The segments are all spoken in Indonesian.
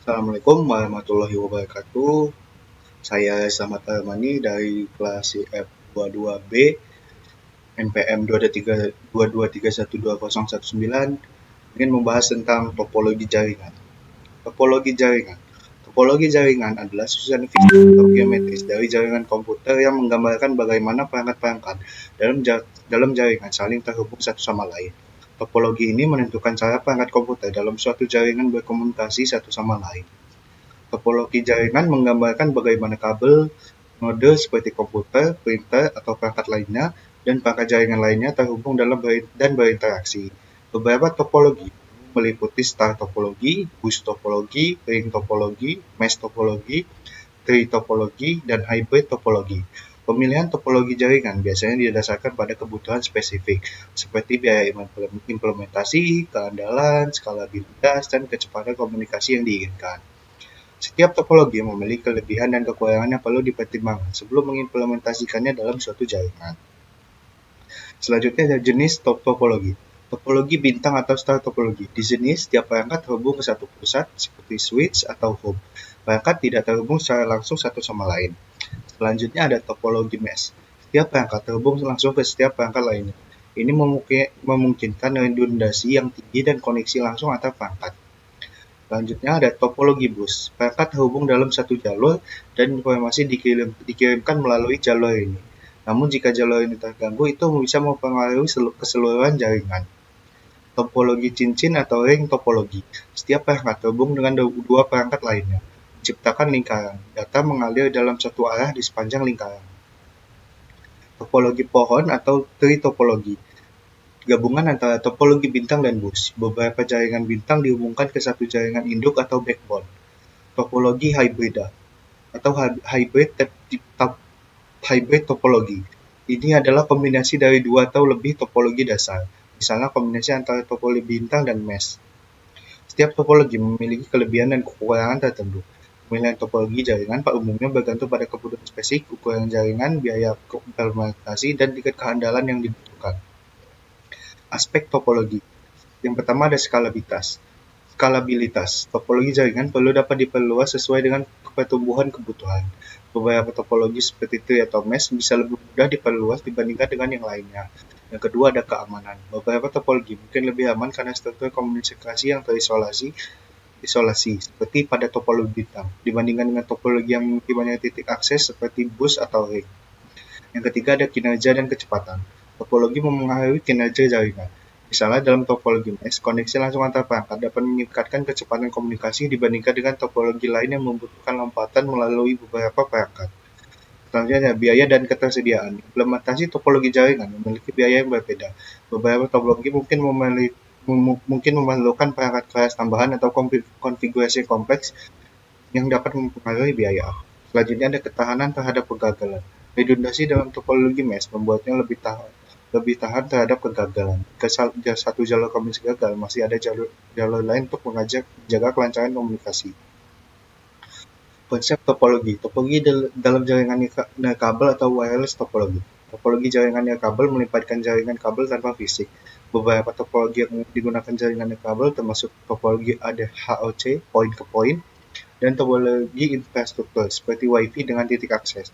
Assalamualaikum warahmatullahi wabarakatuh. Saya Selamat Armani dari kelas CF22B NPM 22312312019 ingin membahas tentang topologi jaringan. Topologi jaringan. Topologi jaringan adalah susunan fisik atau geometris dari jaringan komputer yang menggambarkan bagaimana perangkat-perangkat dalam jaringan saling terhubung satu sama lain. Topologi ini menentukan cara perangkat komputer dalam suatu jaringan berkomunikasi satu sama lain. Topologi jaringan menggambarkan bagaimana kabel, node seperti komputer, printer, atau perangkat lainnya, dan perangkat jaringan lainnya terhubung dan berinteraksi. Beberapa topologi meliputi star topologi, bus topologi, ring topologi, mesh topologi, tree topologi, dan hybrid topologi. Pemilihan topologi jaringan biasanya didasarkan pada kebutuhan spesifik, seperti biaya implementasi, keandalan, skalabilitas, dan kecepatan komunikasi yang diinginkan. Setiap topologi memiliki kelebihan dan kekurangan yang perlu dipertimbangkan sebelum mengimplementasikannya dalam suatu jaringan. Selanjutnya ada jenis topologi. Topologi bintang atau star topologi. Di sini setiap perangkat terhubung ke satu pusat seperti switch atau hub. Perangkat tidak terhubung secara langsung satu sama lain. Selanjutnya ada topologi mesh. Setiap perangkat terhubung langsung ke setiap perangkat lainnya. Ini memungkinkan redundasi yang tinggi dan koneksi langsung antar perangkat. Selanjutnya ada topologi bus. Perangkat terhubung dalam satu jalur dan informasi dikirimkan melalui jalur ini. Namun jika jalur ini terganggu, itu bisa mempengaruhi keseluruhan jaringan. Topologi cincin atau ring topologi. Setiap perangkat terhubung dengan dua perangkat lainnya, menciptakan lingkaran. Data mengalir dalam satu arah di sepanjang lingkaran. Topologi pohon atau tree topologi. Gabungan antara topologi bintang dan bus. Beberapa jaringan bintang dihubungkan ke satu jaringan induk atau backbone. Topologi hibrida atau hybrid topologi. Ini adalah kombinasi dari dua atau lebih topologi dasar, misalnya kombinasi antara topologi bintang dan mesh. Setiap topologi memiliki kelebihan dan kekurangan tertentu. Pemilihan topologi jaringan pada umumnya bergantung pada kebutuhan spesifik, ukuran jaringan, biaya implementasi, dan tingkat keandalan yang dibutuhkan. Aspek topologi. Yang pertama ada Skalabilitas. Topologi jaringan perlu dapat diperluas sesuai dengan pertumbuhan kebutuhan. Beberapa topologi seperti tree atau mesh bisa lebih mudah diperluas dibandingkan dengan yang lainnya. Yang kedua ada keamanan. Beberapa topologi mungkin lebih aman karena struktur komunikasi yang terisolasi seperti pada topologi bintang, dibandingkan dengan topologi yang memiliki banyak titik akses seperti bus atau ring. Yang ketiga ada kinerja dan kecepatan. Topologi memengaruhi kinerja jaringan. Misalnya dalam topologi mesh, koneksi langsung antar perangkat dapat meningkatkan kecepatan komunikasi dibandingkan dengan topologi lain yang membutuhkan lompatan melalui beberapa perangkat. Selanjutnya, biaya dan ketersediaan. Implementasi topologi jaringan memiliki biaya yang berbeda. Beberapa topologi mungkin memerlukan perangkat keras tambahan atau konfigurasi kompleks yang dapat mempengaruhi biaya. Selanjutnya ada ketahanan terhadap kegagalan. Redundasi dalam topologi mesh membuatnya lebih tahan terhadap kegagalan. Jika satu jalur komunikasi gagal, masih ada jalur lain untuk menjaga kelancaran komunikasi. Konsep topologi. Topologi dalam jaringan nirkabel atau wireless topologi. Topologi jaringan nirkabel melibatkan jaringan kabel tanpa fisik. Beberapa topologi yang digunakan jaringan nirkabel termasuk topologi ADHOC, point ke point, dan topologi infrastruktur seperti Wi-Fi dengan titik akses.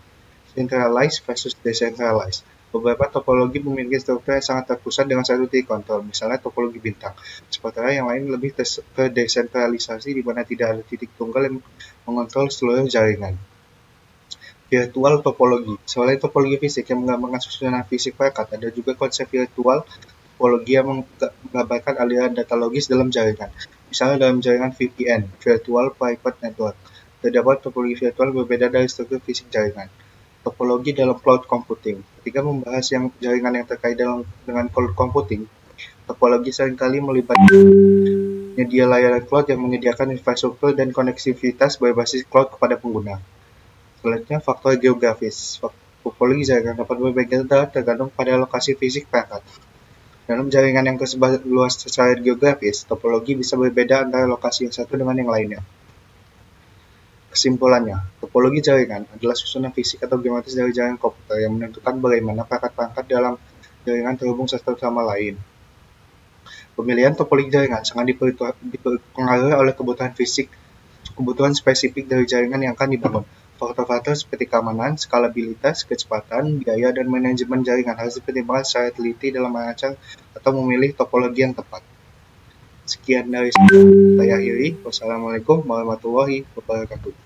Centralized versus decentralized. Beberapa topologi memiliki struktur yang sangat terpusat dengan satu titik kontrol, misalnya topologi bintang. Sementara yang lain lebih terdesentralisasi di mana tidak ada titik tunggal yang mengontrol seluruh jaringan. Virtual topologi. Selain topologi fisik yang menggambarkan susunan fisik perangkat, ada juga konsep virtual topologi yang menggambarkan aliran data logis dalam jaringan. Misalnya dalam jaringan VPN, Virtual Private Network. Terdapat topologi virtual berbeda dari struktur fisik jaringan. Topologi dalam cloud computing. Ketika membahas jaringan yang terkait dengan cloud computing, topologi seringkali melibatkan penyedia layanan cloud yang menyediakan infrastruktur dan koneksivitas berbasis cloud kepada pengguna. Selanjutnya, faktor geografis. Topologi jaringan dapat berbeda tergantung pada lokasi fisik perangkat. Dalam jaringan yang tersebar luas secara geografis, topologi bisa berbeda antara lokasi yang satu dengan yang lainnya. Kesimpulannya, topologi jaringan adalah susunan fisik atau geometris dari jaringan komputer yang menentukan bagaimana perangkat-perangkat dalam jaringan terhubung satu sama lain. Pemilihan topologi jaringan sangat dipengaruhi oleh kebutuhan fisik, kebutuhan spesifik dari jaringan yang akan dibangun. Faktor-faktor seperti keamanan, skalabilitas, kecepatan, biaya, dan manajemen jaringan harus dipertimbangkan secara teliti dalam merancang atau memilih topologi yang tepat. Sekian dari saya akhiri. Wassalamualaikum warahmatullahi wabarakatuh.